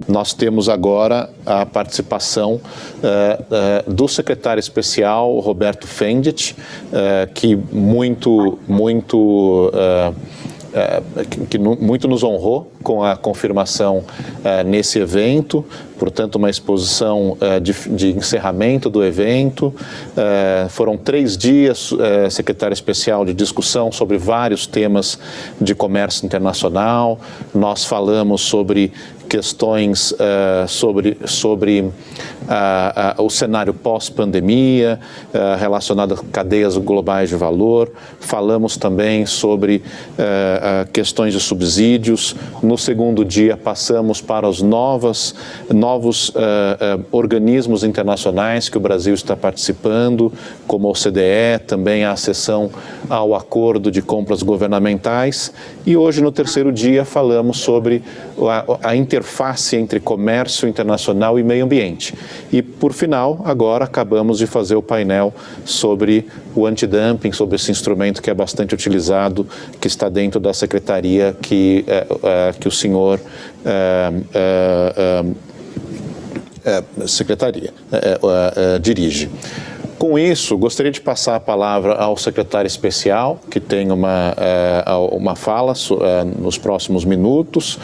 nós temos agora a participação do secretário especial Roberto Fendit, que muito nos honrou com a confirmação nesse evento, portanto uma exposição de encerramento do evento. Foram 3 dias, secretário especial, de discussão sobre vários temas de comércio internacional. Nós falamos sobre questões sobre o cenário pós-pandemia, relacionado a cadeias globais de valor. Falamos também sobre questões de subsídios. No segundo dia, passamos para os novos organismos internacionais que o Brasil está participando, como a OCDE, também a acessão ao acordo de compras governamentais. E hoje, no terceiro dia, falamos sobre a interface entre comércio internacional e meio ambiente. E, por final, agora acabamos de fazer o painel sobre o antidumping, sobre esse instrumento que é bastante utilizado, que está dentro da secretaria que o senhor dirige. Com isso, gostaria de passar a palavra ao secretário especial, que tem uma fala nos próximos minutos,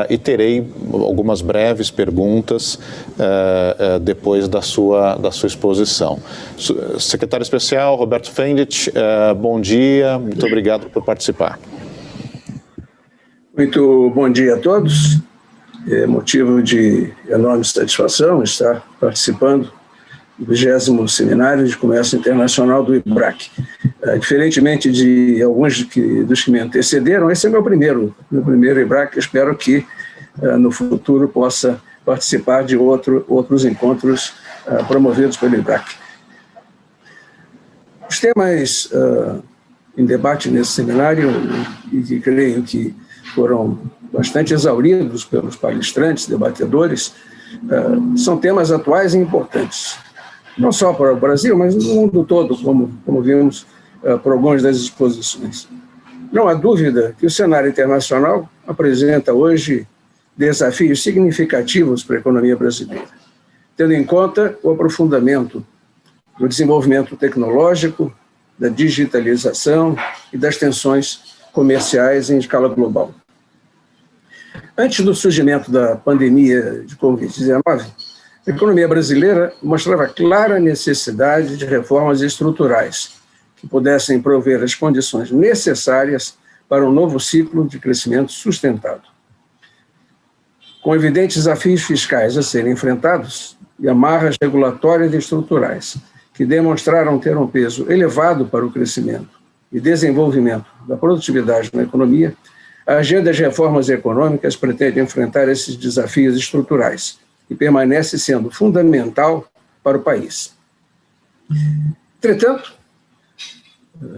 e terei algumas breves perguntas depois da sua exposição. Secretário especial Roberto Fendit, bom dia, muito obrigado por participar. Muito bom dia a todos. É motivo de enorme satisfação estar participando do 20º Seminário de Comércio Internacional do IBRAC. Diferentemente de alguns dos que me antecederam, esse é meu primeiro IBRAC. Espero que no futuro possa participar de outros encontros promovidos pelo IBRAC. Os temas em debate nesse seminário, e que creio que foram bastante exauridos pelos palestrantes, debatedores, são temas atuais e importantes. Não só para o Brasil, mas no mundo todo, como vimos por algumas das exposições. Não há dúvida que o cenário internacional apresenta hoje desafios significativos para a economia brasileira, tendo em conta o aprofundamento do desenvolvimento tecnológico, da digitalização e das tensões comerciais em escala global. Antes do surgimento da pandemia de Covid-19, a economia brasileira mostrava clara necessidade de reformas estruturais que pudessem prover as condições necessárias para um novo ciclo de crescimento sustentado. Com evidentes desafios fiscais a serem enfrentados e amarras regulatórias e estruturais que demonstraram ter um peso elevado para o crescimento e desenvolvimento da produtividade na economia, a agenda de reformas econômicas pretende enfrentar esses desafios estruturais e permanece sendo fundamental para o país. Entretanto,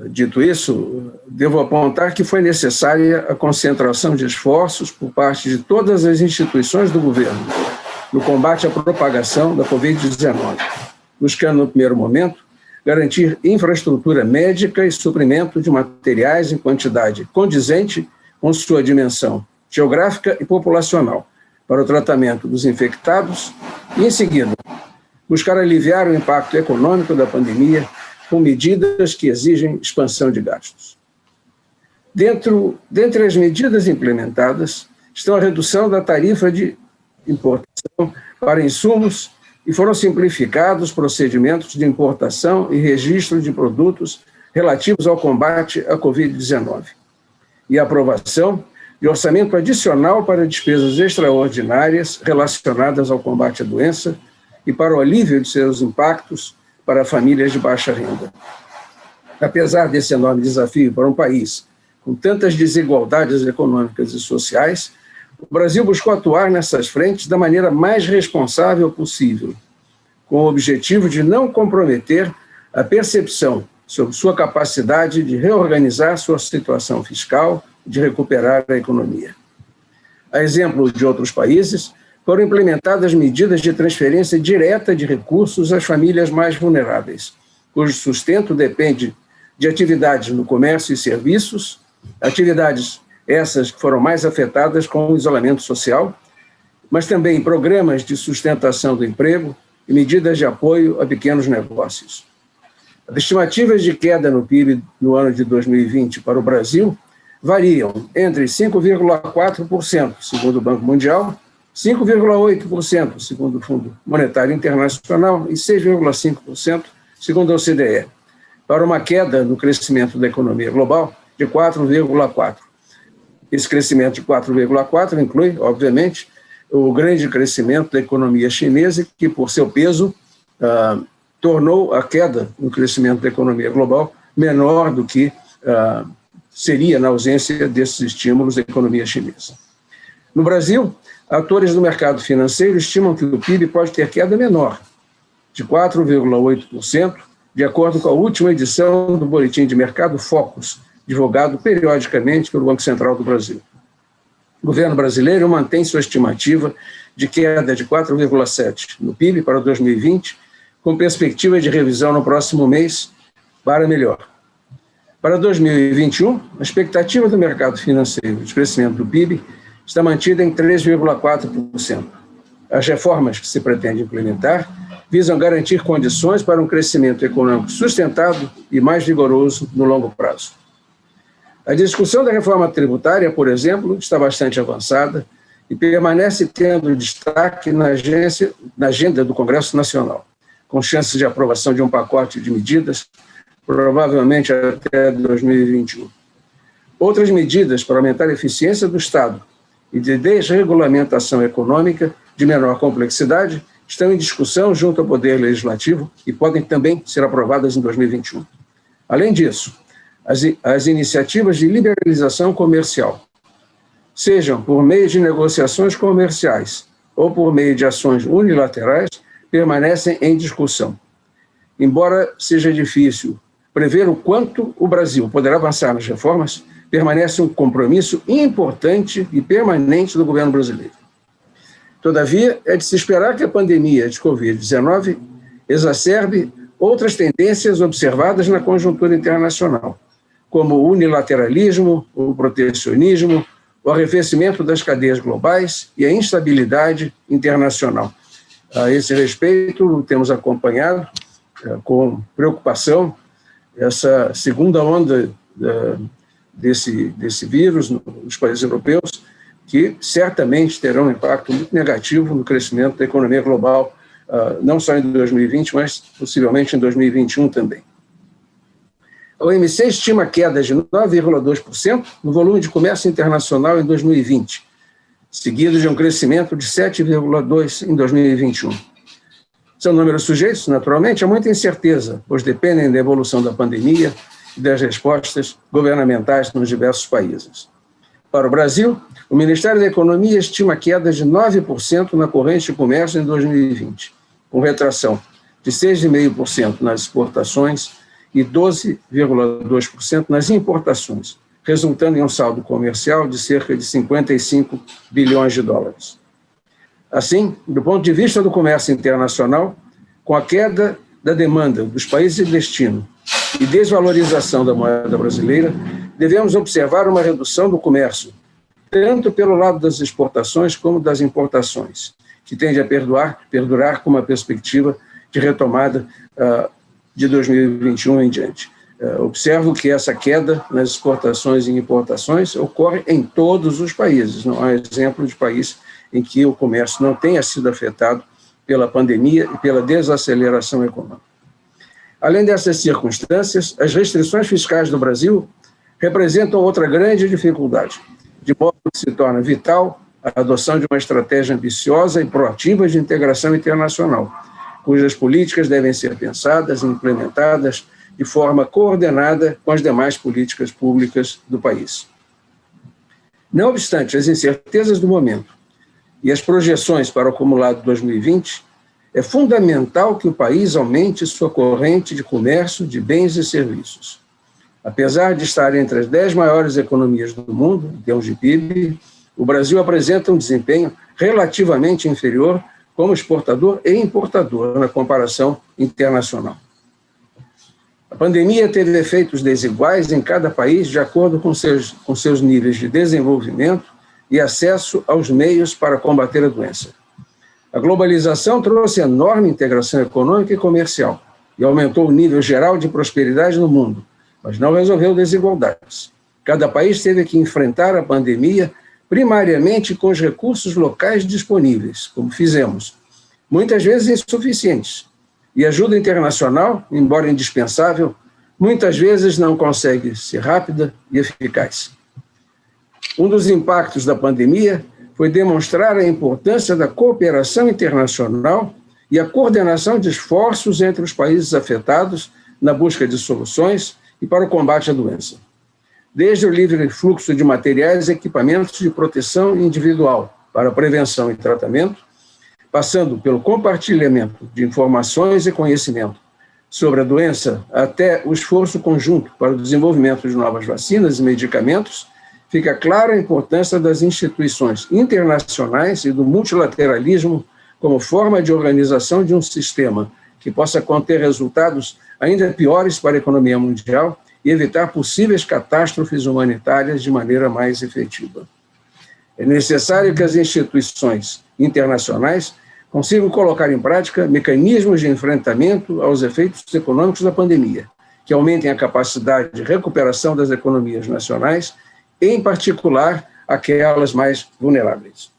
dito isso, devo apontar que foi necessária a concentração de esforços por parte de todas as instituições do governo no combate à propagação da Covid-19, buscando, no primeiro momento, garantir infraestrutura médica e suprimento de materiais em quantidade condizente com sua dimensão geográfica e populacional, para o tratamento dos infectados e, em seguida, buscar aliviar o impacto econômico da pandemia com medidas que exigem expansão de gastos. Dentre as medidas implementadas estão a redução da tarifa de importação para insumos e foram simplificados procedimentos de importação e registro de produtos relativos ao combate à Covid-19 e a aprovação de orçamento adicional para despesas extraordinárias relacionadas ao combate à doença e para o alívio de seus impactos para famílias de baixa renda. Apesar desse enorme desafio para um país com tantas desigualdades econômicas e sociais, o Brasil buscou atuar nessas frentes da maneira mais responsável possível, com o objetivo de não comprometer a percepção sobre sua capacidade de reorganizar sua situação fiscal, de recuperar a economia. A exemplo de outros países, foram implementadas medidas de transferência direta de recursos às famílias mais vulneráveis, cujo sustento depende de atividades no comércio e serviços, atividades essas que foram mais afetadas com o isolamento social, mas também programas de sustentação do emprego e medidas de apoio a pequenos negócios. As estimativas de queda no PIB no ano de 2020 para o Brasil variam entre 5,4%, segundo o Banco Mundial, 5,8%, segundo o Fundo Monetário Internacional, e 6,5%, segundo a OCDE, para uma queda no crescimento da economia global de 4,4%. Esse crescimento de 4,4% inclui, obviamente, o grande crescimento da economia chinesa, que, por seu peso, tornou a queda no crescimento da economia global menor do que seria na ausência desses estímulos da economia chinesa. No Brasil, atores do mercado financeiro estimam que o PIB pode ter queda menor, de 4,8%, de acordo com a última edição do Boletim de Mercado Focus, divulgado periodicamente pelo Banco Central do Brasil. O governo brasileiro mantém sua estimativa de queda de 4,7% no PIB para 2020, com perspectiva de revisão no próximo mês para melhor. Para 2021, a expectativa do mercado financeiro de crescimento do PIB está mantida em 3,4%. As reformas que se pretende implementar visam garantir condições para um crescimento econômico sustentado e mais vigoroso no longo prazo. A discussão da reforma tributária, por exemplo, está bastante avançada e permanece tendo destaque na agenda do Congresso Nacional, com chances de aprovação de um pacote de medidas, provavelmente até 2021. Outras medidas para aumentar a eficiência do Estado e de desregulamentação econômica de menor complexidade estão em discussão junto ao Poder Legislativo e podem também ser aprovadas em 2021. Além disso, as iniciativas de liberalização comercial, sejam por meio de negociações comerciais ou por meio de ações unilaterais, permanecem em discussão. Embora seja difícil prever o quanto o Brasil poderá avançar nas reformas, permanece um compromisso importante e permanente do governo brasileiro. Todavia, é de se esperar que a pandemia de Covid-19 exacerbe outras tendências observadas na conjuntura internacional, como o unilateralismo, o protecionismo, o arrefecimento das cadeias globais e a instabilidade internacional. A esse respeito, temos acompanhado com preocupação essa segunda onda desse vírus nos países europeus, que certamente terão um impacto muito negativo no crescimento da economia global, não só em 2020, mas possivelmente em 2021 também. A OMC estima queda de 9,2% no volume de comércio internacional em 2020, seguido de um crescimento de 7,2% em 2021. São números sujeitos, naturalmente, a muita incerteza, pois dependem da evolução da pandemia e das respostas governamentais nos diversos países. Para o Brasil, o Ministério da Economia estima queda de 9% na corrente de comércio em 2020, com retração de 6,5% nas exportações e 12,2% nas importações, resultando em um saldo comercial de cerca de 55 bilhões de dólares. Assim, do ponto de vista do comércio internacional, com a queda da demanda dos países de destino e desvalorização da moeda brasileira, devemos observar uma redução do comércio, tanto pelo lado das exportações como das importações, que tende a perdurar com uma perspectiva de retomada de 2021 em diante. Observo que essa queda nas exportações e importações ocorre em todos os países, não há exemplo de país em que o comércio não tenha sido afetado pela pandemia e pela desaceleração econômica. Além dessas circunstâncias, as restrições fiscais do Brasil representam outra grande dificuldade, de modo que se torna vital a adoção de uma estratégia ambiciosa e proativa de integração internacional, cujas políticas devem ser pensadas e implementadas de forma coordenada com as demais políticas públicas do país. Não obstante as incertezas do momento e as projeções para o acumulado de 2020, é fundamental que o país aumente sua corrente de comércio de bens e serviços. Apesar de estar entre as 10 maiores economias do mundo, em termos de PIB, o Brasil apresenta um desempenho relativamente inferior como exportador e importador na comparação internacional. A pandemia teve efeitos desiguais em cada país de acordo com seus níveis de desenvolvimento e acesso aos meios para combater a doença. A globalização trouxe enorme integração econômica e comercial e aumentou o nível geral de prosperidade no mundo, mas não resolveu desigualdades. Cada país teve que enfrentar a pandemia primariamente com os recursos locais disponíveis, como fizemos, muitas vezes insuficientes. E ajuda internacional, embora indispensável, muitas vezes não consegue ser rápida e eficaz. Um dos impactos da pandemia foi demonstrar a importância da cooperação internacional e a coordenação de esforços entre os países afetados na busca de soluções e para o combate à doença. Desde o livre fluxo de materiais e equipamentos de proteção individual para prevenção e tratamento, passando pelo compartilhamento de informações e conhecimento sobre a doença até o esforço conjunto para o desenvolvimento de novas vacinas e medicamentos, fica clara a importância das instituições internacionais e do multilateralismo como forma de organização de um sistema que possa conter resultados ainda piores para a economia mundial e evitar possíveis catástrofes humanitárias de maneira mais efetiva. É necessário que as instituições internacionais consigam colocar em prática mecanismos de enfrentamento aos efeitos econômicos da pandemia, que aumentem a capacidade de recuperação das economias nacionais, em particular aquelas mais vulneráveis.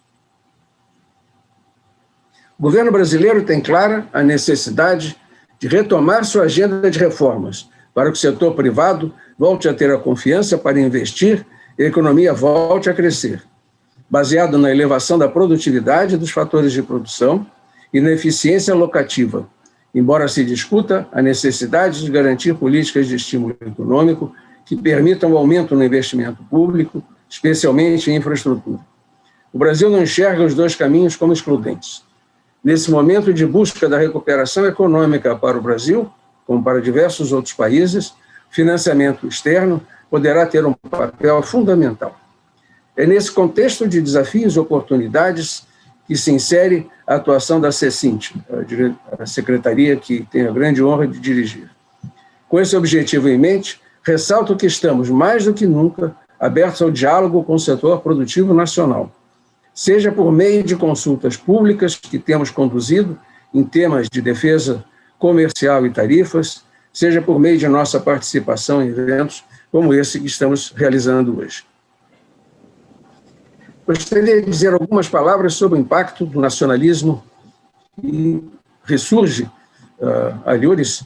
O governo brasileiro tem clara a necessidade de retomar sua agenda de reformas, para que o setor privado volte a ter a confiança para investir e a economia volte a crescer, baseado na elevação da produtividade dos fatores de produção e na eficiência locativa, embora se discuta a necessidade de garantir políticas de estímulo econômico que permitam o aumento no investimento público, especialmente em infraestrutura. O Brasil não enxerga os dois caminhos como excludentes. Nesse momento de busca da recuperação econômica para o Brasil, como para diversos outros países, o financiamento externo poderá ter um papel fundamental. É nesse contexto de desafios e oportunidades que se insere a atuação da CECINT, a secretaria que tenho a grande honra de dirigir. Com esse objetivo em mente, ressalto que estamos, mais do que nunca, abertos ao diálogo com o setor produtivo nacional, seja por meio de consultas públicas que temos conduzido em temas de defesa comercial e tarifas, seja por meio de nossa participação em eventos como esse que estamos realizando hoje. Gostaria de dizer algumas palavras sobre o impacto do nacionalismo que ressurge, aliures,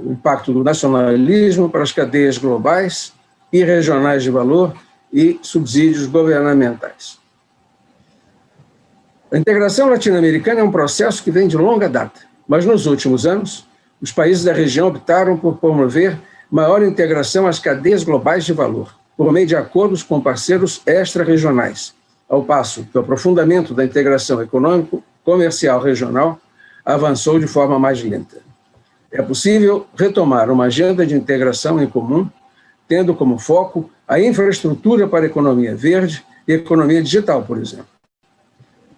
o impacto do nacionalismo para as cadeias globais e regionais de valor e subsídios governamentais. A integração latino-americana é um processo que vem de longa data, mas nos últimos anos, os países da região optaram por promover maior integração às cadeias globais de valor, por meio de acordos com parceiros extra-regionais, ao passo que o aprofundamento da integração econômico-comercial regional avançou de forma mais lenta. É possível retomar uma agenda de integração em comum, tendo como foco a infraestrutura para a economia verde e economia digital, por exemplo.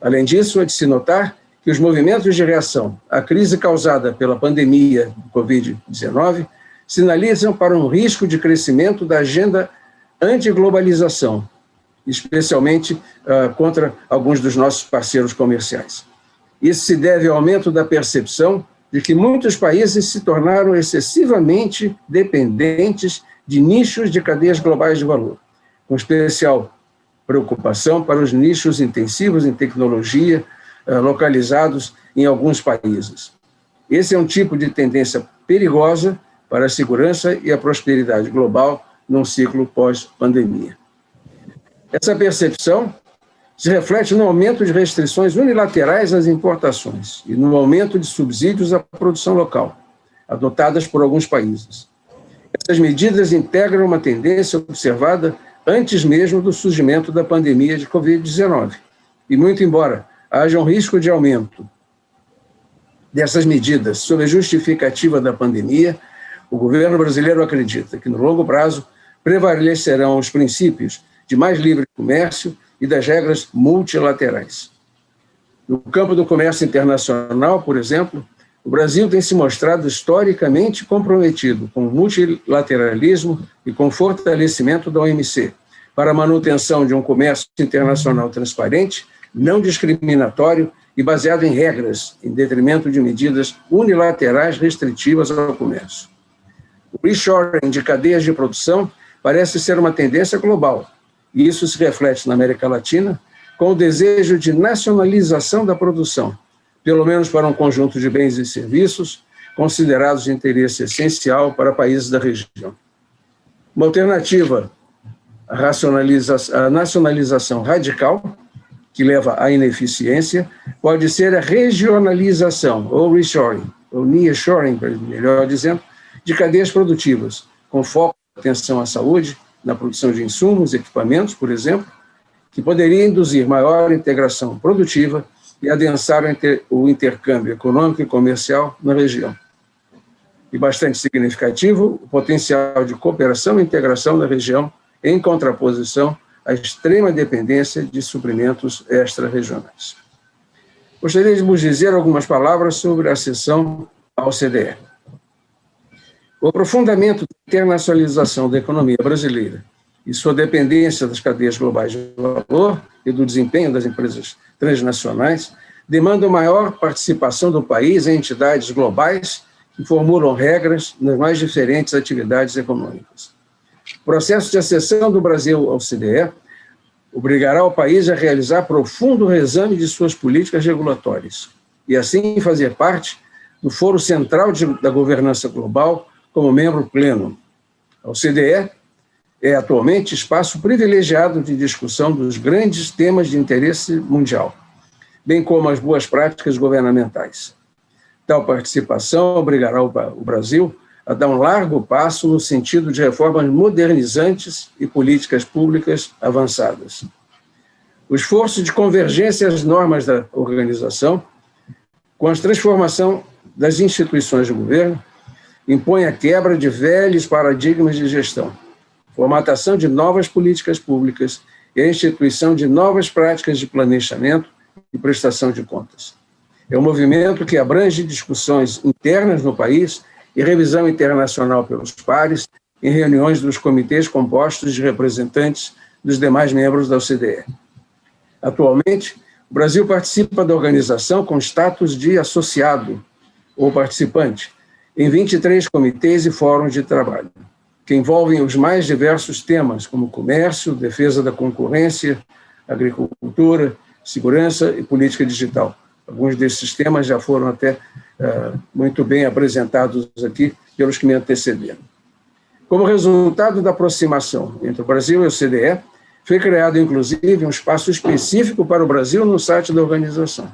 Além disso, é de se notar que os movimentos de reação à crise causada pela pandemia do Covid-19 sinalizam para um risco de crescimento da agenda anti-globalização, especialmente contra alguns dos nossos parceiros comerciais. Isso se deve ao aumento da percepção de que muitos países se tornaram excessivamente dependentes de nichos de cadeias globais de valor, com especial preocupação para os nichos intensivos em tecnologia localizados em alguns países. Esse é um tipo de tendência perigosa para a segurança e a prosperidade global num ciclo pós-pandemia. Essa percepção se reflete no aumento de restrições unilaterais às importações e no aumento de subsídios à produção local, adotadas por alguns países. Essas medidas integram uma tendência observada antes mesmo do surgimento da pandemia de Covid-19. E muito embora haja um risco de aumento dessas medidas sob a justificativa da pandemia, o governo brasileiro acredita que, no longo prazo, prevalecerão os princípios de mais livre comércio e das regras multilaterais. No campo do comércio internacional, por exemplo, o Brasil tem se mostrado historicamente comprometido com o multilateralismo e com o fortalecimento da OMC, para a manutenção de um comércio internacional transparente, não discriminatório e baseado em regras, em detrimento de medidas unilaterais restritivas ao comércio. O reshoring de cadeias de produção parece ser uma tendência global, e isso se reflete na América Latina com o desejo de nacionalização da produção, pelo menos para um conjunto de bens e serviços considerados de interesse essencial para países da região. Uma alternativa à nacionalização radical, que leva à ineficiência, pode ser a regionalização, ou reshoring, ou nearshoring, melhor dizendo, de cadeias produtivas, com foco na atenção à saúde, na produção de insumos, equipamentos, por exemplo, que poderia induzir maior integração produtiva e adensar o intercâmbio econômico e comercial na região. E bastante significativo, o potencial de cooperação e integração na região em contraposição à extrema dependência de suprimentos extra-regionais. Gostaria de vos dizer algumas palavras sobre a accessão à OCDE. O aprofundamento da internacionalização da economia brasileira e sua dependência das cadeias globais de valor e do desempenho das empresas transnacionais demandam maior participação do país em entidades globais que formulam regras nas mais diferentes atividades econômicas. O processo de acessão do Brasil ao OCDE obrigará o país a realizar profundo reexame de suas políticas regulatórias e, assim, fazer parte do foro central da governança global como membro pleno. A OCDE é atualmente espaço privilegiado de discussão dos grandes temas de interesse mundial, bem como as boas práticas governamentais. Tal participação obrigará o Brasil a dar um largo passo no sentido de reformas modernizantes e políticas públicas avançadas. O esforço de convergência às normas da organização, com a transformação das instituições de governo, impõe a quebra de velhos paradigmas de gestão, formatação de novas políticas públicas e a instituição de novas práticas de planejamento e prestação de contas. É um movimento que abrange discussões internas no país e revisão internacional pelos pares em reuniões dos comitês compostos de representantes dos demais membros da OCDE. Atualmente, o Brasil participa da organização com status de associado ou participante em 23 comitês e fóruns de trabalho, que envolvem os mais diversos temas, como comércio, defesa da concorrência, agricultura, segurança e política digital. Alguns desses temas já foram até muito bem apresentados aqui pelos que me antecederam. Como resultado da aproximação entre o Brasil e o OCDE, foi criado, inclusive, um espaço específico para o Brasil no site da organização,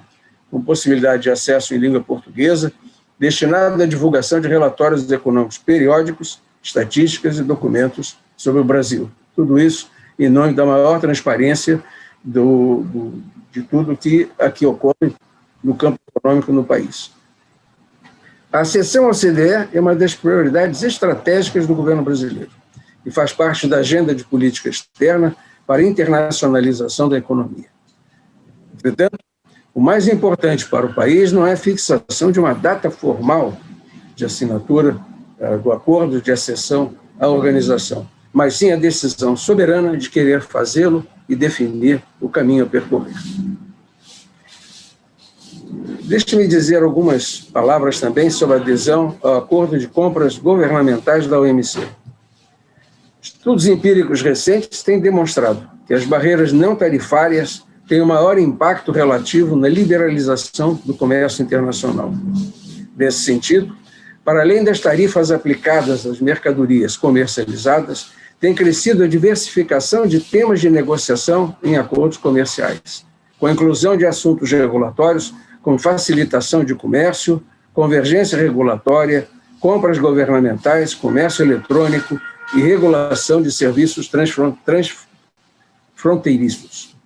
com possibilidade de acesso em língua portuguesa, destinado à divulgação de relatórios econômicos periódicos, estatísticas e documentos sobre o Brasil. Tudo isso em nome da maior transparência de tudo que aqui ocorre no campo econômico no país. A acessão ao OCDE é uma das prioridades estratégicas do governo brasileiro e faz parte da agenda de política externa para a internacionalização da economia. Entretanto, o mais importante para o país não é a fixação de uma data formal de assinatura do acordo de acessão à organização, mas sim a decisão soberana de querer fazê-lo e definir o caminho a percorrer. Deixe-me dizer algumas palavras também sobre a adesão ao acordo de compras governamentais da OMC. Estudos empíricos recentes têm demonstrado que as barreiras não tarifárias têm o maior impacto relativo na liberalização do comércio internacional. Nesse sentido, para além das tarifas aplicadas às mercadorias comercializadas, tem crescido a diversificação de temas de negociação em acordos comerciais, com a inclusão de assuntos regulatórios como facilitação de comércio, convergência regulatória, compras governamentais, comércio eletrônico e regulação de serviços transfronteiriços.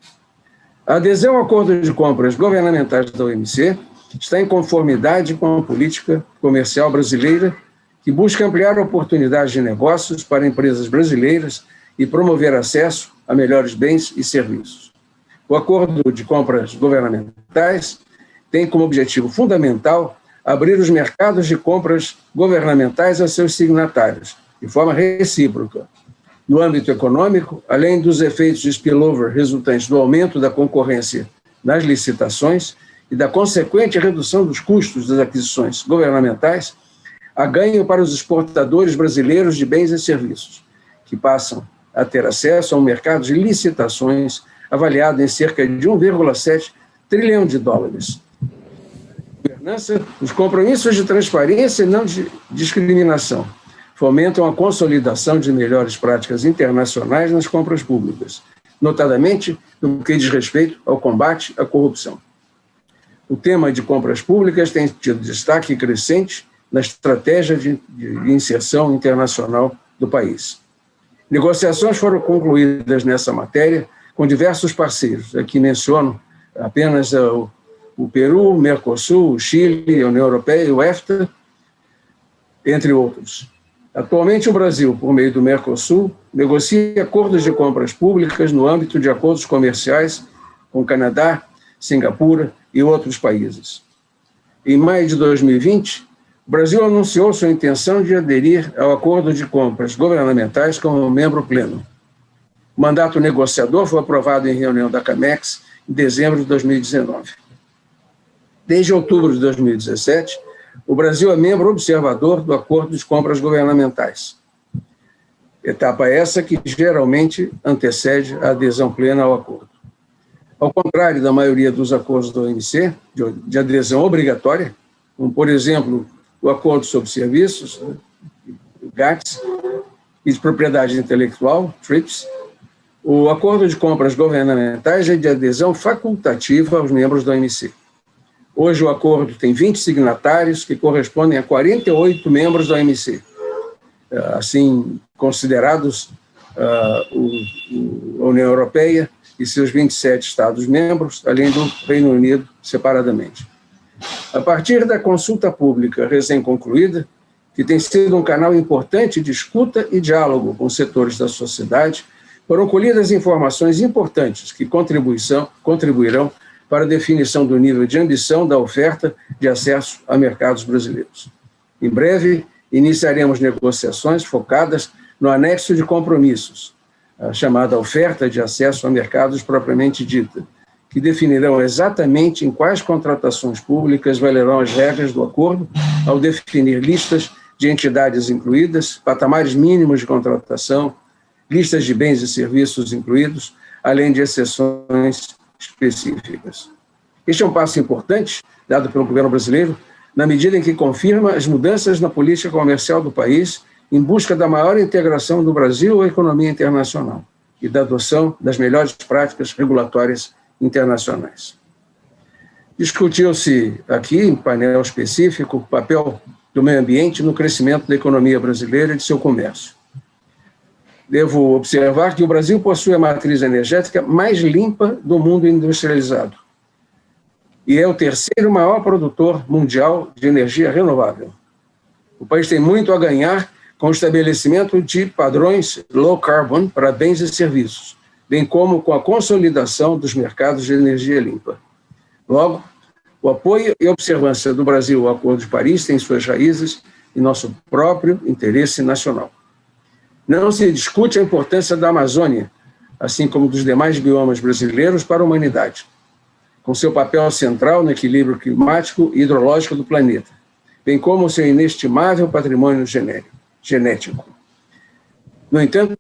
A adesão ao acordo de compras governamentais da OMC está em conformidade com a política comercial brasileira, que busca ampliar oportunidades de negócios para empresas brasileiras e promover acesso a melhores bens e serviços. O acordo de compras governamentais tem como objetivo fundamental abrir os mercados de compras governamentais a seus signatários, de forma recíproca, No âmbito econômico, além dos efeitos de spillover resultantes do aumento da concorrência nas licitações e da consequente redução dos custos das aquisições governamentais, há ganho para os exportadores brasileiros de bens e serviços, que passam a ter acesso a um mercado de licitações avaliado em cerca de 1,7 trilhão de dólares. Governança, os compromissos de transparência e não de discriminação fomentam a consolidação de melhores práticas internacionais nas compras públicas, notadamente no que diz respeito ao combate à corrupção. O tema de compras públicas tem tido destaque crescente na estratégia de inserção internacional do país. Negociações foram concluídas nessa matéria com diversos parceiros. Aqui menciono apenas o Peru, o Mercosul, o Chile, a União Europeia e o EFTA, entre outros. Atualmente, o Brasil, por meio do Mercosul, negocia acordos de compras públicas no âmbito de acordos comerciais com Canadá, Singapura e outros países. Em maio de 2020, o Brasil anunciou sua intenção de aderir ao acordo de compras governamentais como membro pleno. O mandato negociador foi aprovado em reunião da CAMEX em dezembro de 2019. Desde outubro de 2017, o Brasil é membro observador do Acordo de Compras Governamentais. Etapa essa que geralmente antecede a adesão plena ao acordo. Ao contrário da maioria dos acordos da OMC, de adesão obrigatória, como, por exemplo, o Acordo sobre Serviços, o GATS, e de Propriedade Intelectual, TRIPS, o Acordo de Compras Governamentais é de adesão facultativa aos membros da OMC. Hoje o acordo tem 20 signatários, que correspondem a 48 membros da OMC, assim considerados a União Europeia e seus 27 Estados-membros, além do Reino Unido, separadamente. A partir da consulta pública recém-concluída, que tem sido um canal importante de escuta e diálogo com setores da sociedade, foram colhidas informações importantes que contribuirão para a definição do nível de ambição da oferta de acesso a mercados brasileiros. Em breve, iniciaremos negociações focadas no anexo de compromissos, a chamada oferta de acesso a mercados propriamente dita, que definirão exatamente em quais contratações públicas valerão as regras do acordo, ao definir listas de entidades incluídas, patamares mínimos de contratação, listas de bens e serviços incluídos, além de exceções específicas. Este é um passo importante, dado pelo governo brasileiro, na medida em que confirma as mudanças na política comercial do país em busca da maior integração do Brasil à economia internacional e da adoção das melhores práticas regulatórias internacionais. Discutiu-se aqui, em painel específico, o papel do meio ambiente no crescimento da economia brasileira e de seu comércio. Devo observar que o Brasil possui a matriz energética mais limpa do mundo industrializado e é o terceiro maior produtor mundial de energia renovável. O país tem muito a ganhar com o estabelecimento de padrões low carbon para bens e serviços, bem como com a consolidação dos mercados de energia limpa. Logo, o apoio e observância do Brasil ao Acordo de Paris tem suas raízes em nosso próprio interesse nacional. Não se discute a importância da Amazônia, assim como dos demais biomas brasileiros para a humanidade, com seu papel central no equilíbrio climático e hidrológico do planeta, bem como seu inestimável patrimônio genético. No entanto,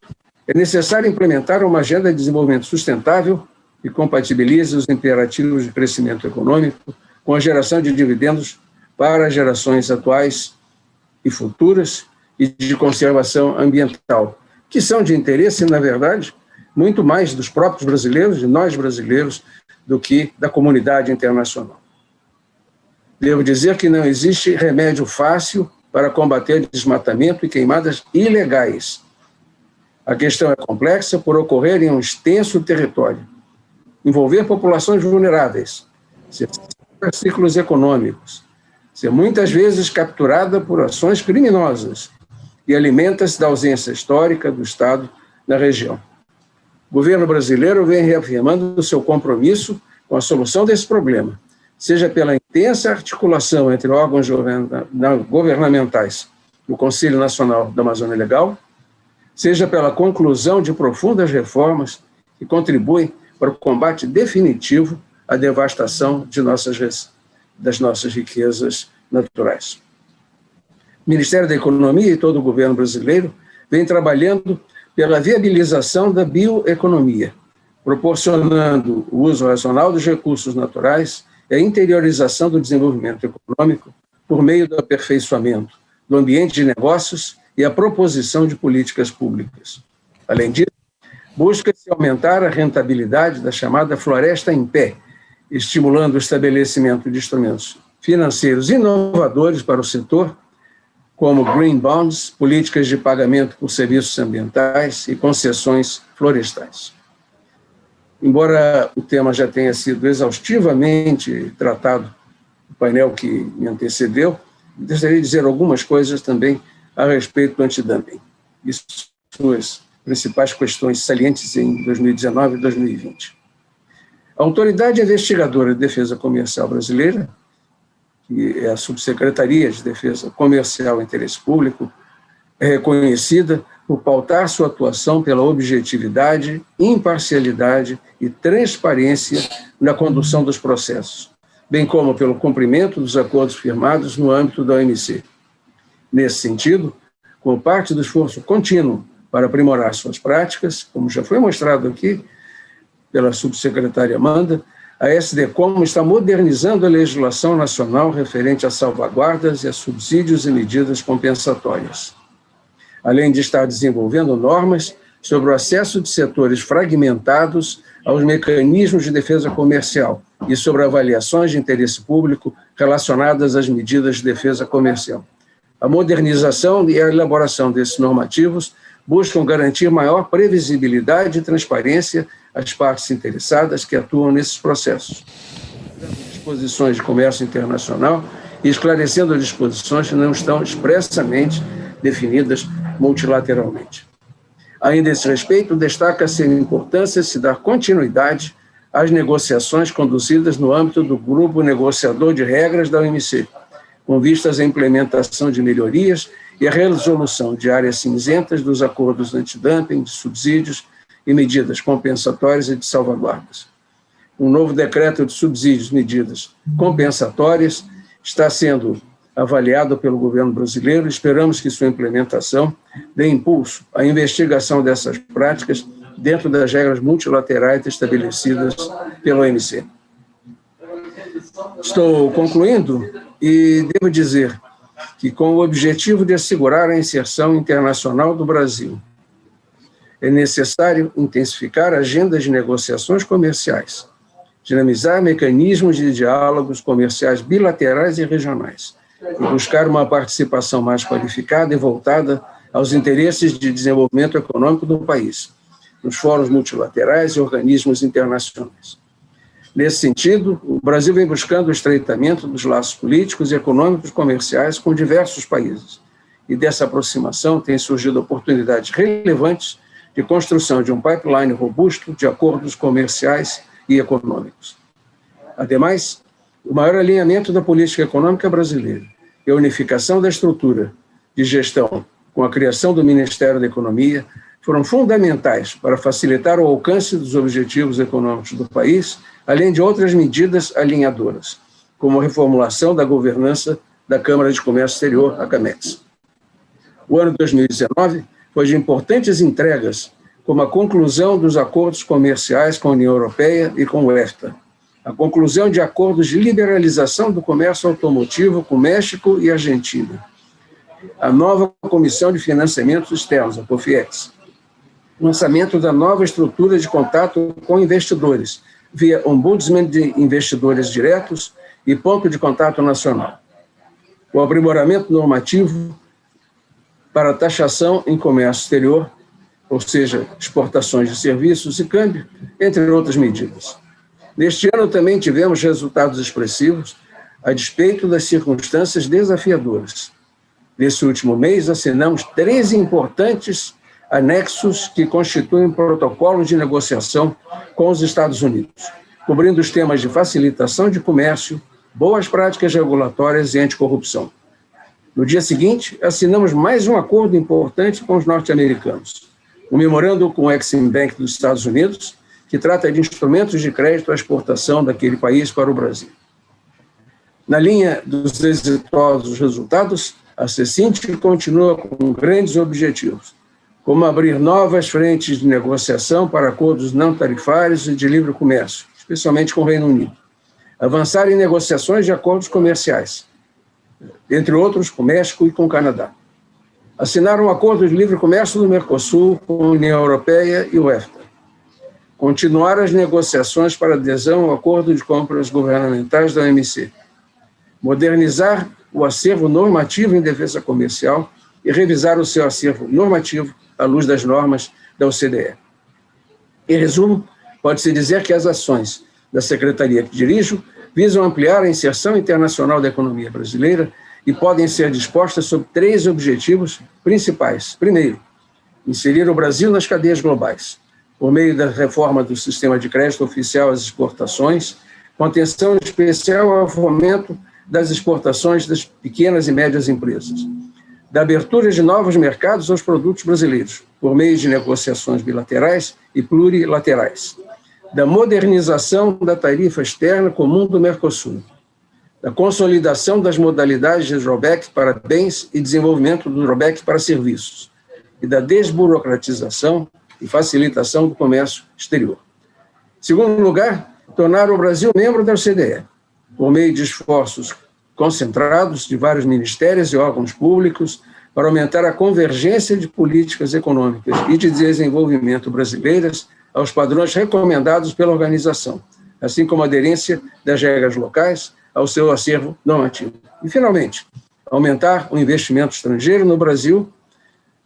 é necessário implementar uma agenda de desenvolvimento sustentável que compatibilize os imperativos de crescimento econômico com a geração de dividendos para as gerações atuais e futuras e de conservação ambiental, que são de interesse, na verdade, muito mais dos próprios brasileiros, de nós brasileiros, do que da comunidade internacional. Devo dizer que não existe remédio fácil para combater desmatamento e queimadas ilegais. A questão é complexa por ocorrer em um extenso território, envolver populações vulneráveis, ser ciclos econômicos, ser muitas vezes capturada por ações criminosas e alimenta-se da ausência histórica do Estado na região. O governo brasileiro vem reafirmando o seu compromisso com a solução desse problema, seja pela intensa articulação entre órgãos governamentais no Conselho Nacional da Amazônia Legal, seja pela conclusão de profundas reformas que contribuem para o combate definitivo à devastação das nossas riquezas naturais. O Ministério da Economia e todo o governo brasileiro vem trabalhando pela viabilização da bioeconomia, proporcionando o uso racional dos recursos naturais e a interiorização do desenvolvimento econômico por meio do aperfeiçoamento do ambiente de negócios e a proposição de políticas públicas. Além disso, busca-se aumentar a rentabilidade da chamada floresta em pé, estimulando o estabelecimento de instrumentos financeiros inovadores para o setor, como green bonds, políticas de pagamento por serviços ambientais e concessões florestais. Embora o tema já tenha sido exaustivamente tratado no painel que me antecedeu, gostaria de dizer algumas coisas também a respeito do antidumping e suas principais questões salientes em 2019 e 2020. A Autoridade Investigadora de Defesa Comercial Brasileira, que é a Subsecretaria de Defesa Comercial e Interesse Público, é reconhecida por pautar sua atuação pela objetividade, imparcialidade e transparência na condução dos processos, bem como pelo cumprimento dos acordos firmados no âmbito da OMC. Nesse sentido, como parte do esforço contínuo para aprimorar suas práticas, como já foi mostrado aqui pela subsecretária Amanda, a SDCOM está modernizando a legislação nacional referente a salvaguardas e a subsídios e medidas compensatórias, além de estar desenvolvendo normas sobre o acesso de setores fragmentados aos mecanismos de defesa comercial e sobre avaliações de interesse público relacionadas às medidas de defesa comercial. A modernização e a elaboração desses normativos buscam garantir maior previsibilidade e transparência às partes interessadas que atuam nesses processos, disposições de comércio internacional e esclarecendo disposições que não estão expressamente definidas multilateralmente. Ainda a esse respeito, destaca-se a importância de se dar continuidade às negociações conduzidas no âmbito do Grupo Negociador de Regras da OMC, com vistas à implementação de melhorias e a resolução de áreas cinzentas dos acordos antidumping, de subsídios e medidas compensatórias e de salvaguardas. Um novo decreto de subsídios e medidas compensatórias está sendo avaliado pelo governo brasileiro. Esperamos que sua implementação dê impulso à investigação dessas práticas dentro das regras multilaterais estabelecidas pela OMC. Estou concluindo e devo dizer que, com o objetivo de assegurar a inserção internacional do Brasil, é necessário intensificar agendas de negociações comerciais, dinamizar mecanismos de diálogos comerciais bilaterais e regionais, e buscar uma participação mais qualificada e voltada aos interesses de desenvolvimento econômico do país, nos fóruns multilaterais e organismos internacionais. Nesse sentido, o Brasil vem buscando o estreitamento dos laços políticos e econômicos comerciais com diversos países, e dessa aproximação têm surgido oportunidades relevantes de construção de um pipeline robusto de acordos comerciais e econômicos. Ademais, o maior alinhamento da política econômica brasileira e a unificação da estrutura de gestão com a criação do Ministério da Economia foram fundamentais para facilitar o alcance dos objetivos econômicos do país, além de outras medidas alinhadoras, como a reformulação da governança da Câmara de Comércio Exterior, a CAMEX. O ano 2019 foi de importantes entregas, como a conclusão dos acordos comerciais com a União Europeia e com o EFTA, a conclusão de acordos de liberalização do comércio automotivo com México e Argentina, a nova Comissão de Financiamentos Externos, a COFIEX, o lançamento da nova estrutura de contato com investidores, via Ombudsman de Investidores Diretos e Ponto de Contato Nacional, o aprimoramento normativo para a taxação em comércio exterior, ou seja, exportações de serviços e câmbio, entre outras medidas. Neste ano também tivemos resultados expressivos, a despeito das circunstâncias desafiadoras. Nesse último mês, assinamos 13 importantes anexos que constituem um protocolo de negociação com os Estados Unidos, cobrindo os temas de facilitação de comércio, boas práticas regulatórias e anticorrupção. No dia seguinte, assinamos mais um acordo importante com os norte-americanos, um memorando com o Exim Bank dos Estados Unidos, que trata de instrumentos de crédito à exportação daquele país para o Brasil. Na linha dos exitosos resultados, a CECINT continua com grandes objetivos, como abrir novas frentes de negociação para acordos não tarifários e de livre comércio, especialmente com o Reino Unido. Avançar em negociações de acordos comerciais, entre outros com o México e com o Canadá. Assinar um acordo de livre comércio do Mercosul com a União Europeia e o EFTA. Continuar as negociações para adesão ao acordo de compras governamentais da OMC. Modernizar o acervo normativo em defesa comercial e revisar o seu acervo normativo à luz das normas da OCDE. Em resumo, pode-se dizer que as ações da Secretaria que dirijo visam ampliar a inserção internacional da economia brasileira e podem ser dispostas sob 3 objetivos principais. Primeiro, inserir o Brasil nas cadeias globais, por meio da reforma do sistema de crédito oficial às exportações, com atenção especial ao fomento das exportações das pequenas e médias empresas, da abertura de novos mercados aos produtos brasileiros, por meio de negociações bilaterais e plurilaterais, da modernização da tarifa externa comum do Mercosul, da consolidação das modalidades de drawback para bens e desenvolvimento do drawback para serviços, e da desburocratização e facilitação do comércio exterior. Em segundo lugar, tornar o Brasil membro da OCDE, por meio de esforços concentrados de vários ministérios e órgãos públicos para aumentar a convergência de políticas econômicas e de desenvolvimento brasileiras aos padrões recomendados pela organização, assim como a aderência das regras locais ao seu acervo normativo. E, finalmente, aumentar o investimento estrangeiro no Brasil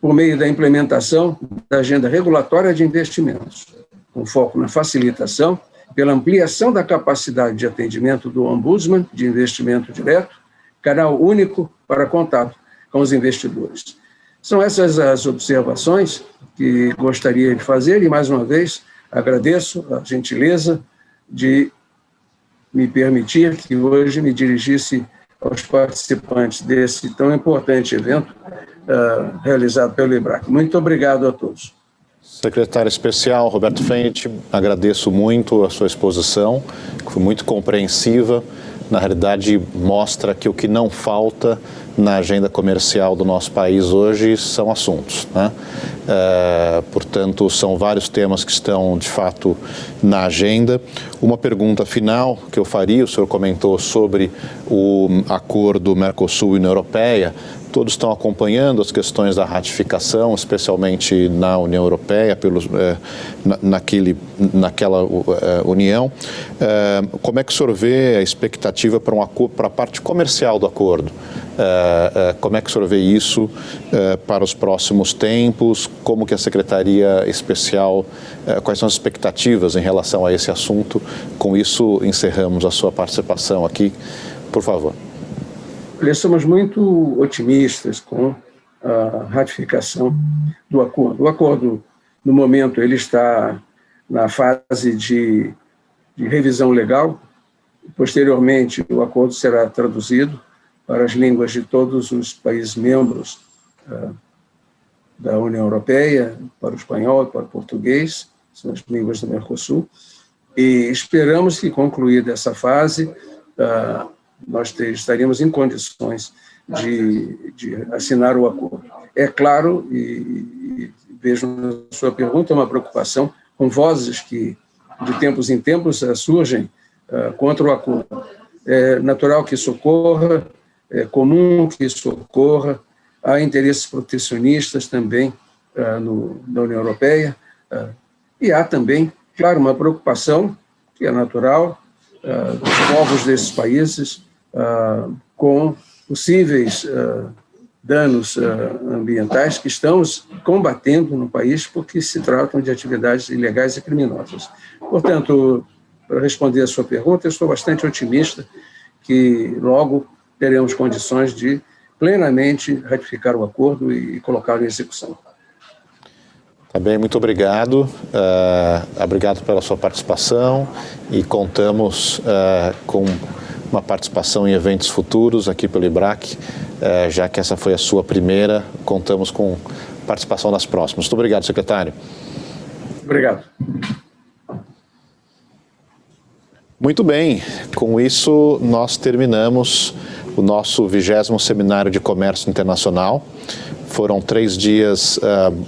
por meio da implementação da agenda regulatória de investimentos, com foco na facilitação, pela ampliação da capacidade de atendimento do Ombudsman de investimento direto, canal único para contato com os investidores. São essas as observações que gostaria de fazer e, mais uma vez, agradeço a gentileza de me permitir que hoje me dirigisse aos participantes desse tão importante evento realizado pelo IBRAC. Muito obrigado a todos. Secretário Especial Roberto Fendt, agradeço muito a sua exposição, que foi muito compreensiva. Na realidade, mostra que o que não falta na agenda comercial do nosso país hoje são assuntos, né? Portanto, são vários temas que estão, de fato, na agenda. Uma pergunta final que eu faria, o senhor comentou sobre o acordo Mercosul e União Europeia. Todos estão acompanhando as questões da ratificação, especialmente na União Europeia, naquela união. Como é que o senhor vê a expectativa para a parte comercial do acordo? Como é que o senhor vê isso para os próximos tempos? Como que a Secretaria Especial, quais são as expectativas em relação a esse assunto? Com isso, encerramos a sua participação aqui. Por favor. Somos muito otimistas com a ratificação do acordo. O acordo, no momento, ele está na fase de revisão legal. Posteriormente, o acordo será traduzido para as línguas de todos os países membros da União Europeia, para o espanhol e para o português, são as línguas do Mercosul. E esperamos que, concluída essa fase, nós estaríamos em condições de assinar o acordo. É claro, e vejo na sua pergunta uma preocupação com vozes que, de tempos em tempos, surgem contra o acordo. É natural que isso ocorra, é comum que isso ocorra, há interesses protecionistas também na União Europeia, e há também, claro, uma preocupação, que é natural, dos povos desses países, com possíveis danos ambientais que estamos combatendo no país porque se tratam de atividades ilegais e criminosas. Portanto, para responder a sua pergunta, eu estou bastante otimista que logo teremos condições de plenamente ratificar o acordo e colocá-lo em execução. Tá bem, muito obrigado. Obrigado pela sua participação e contamos com uma participação em eventos futuros aqui pelo IBRAC, já que essa foi a sua primeira, contamos com participação nas próximas. Muito obrigado, secretário. Obrigado. Muito bem, com isso nós terminamos o nosso 20º Seminário de Comércio Internacional. Foram 3 dias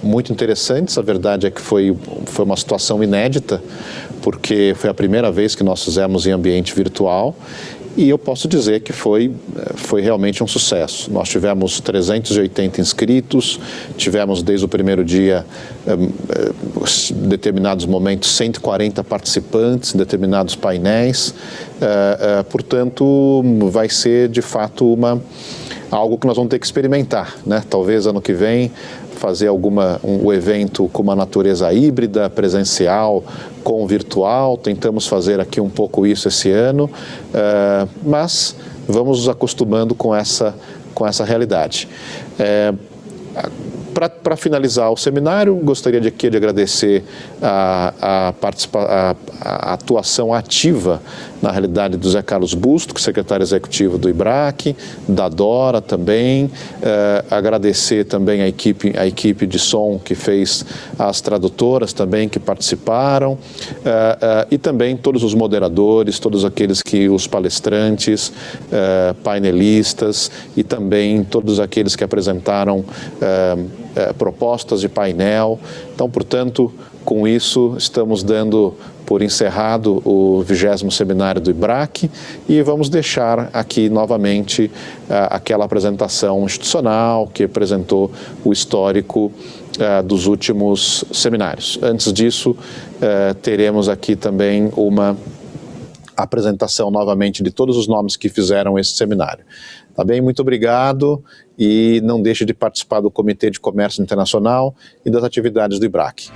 muito interessantes, a verdade é que foi uma situação inédita, porque foi a primeira vez que nós fizemos em ambiente virtual, e eu posso dizer que foi realmente um sucesso. Nós tivemos 380 inscritos, tivemos desde o primeiro dia, em determinados momentos, 140 participantes em determinados painéis, portanto, vai ser de fato algo que nós vamos ter que experimentar, né? Talvez ano que vem fazer um evento com uma natureza híbrida, presencial com virtual. Tentamos fazer aqui um pouco isso esse ano, mas vamos nos acostumando com essa realidade. Para finalizar o seminário, gostaria de agradecer a atuação ativa, na realidade, do Zé Carlos Busto, secretário executivo do IBRAC, da Dora também, agradecer também a equipe de som que fez, as tradutoras também que participaram, e também todos os moderadores, todos os palestrantes, painelistas e também todos aqueles que apresentaram propostas de painel. Então, portanto, com isso, estamos dando por encerrado o 20º Seminário do IBRAC e vamos deixar aqui novamente aquela apresentação institucional que apresentou o histórico dos últimos seminários. Antes disso, teremos aqui também uma apresentação novamente de todos os nomes que fizeram esse seminário. Tá bem? Muito obrigado e não deixe de participar do Comitê de Comércio Internacional e das atividades do IBRAC.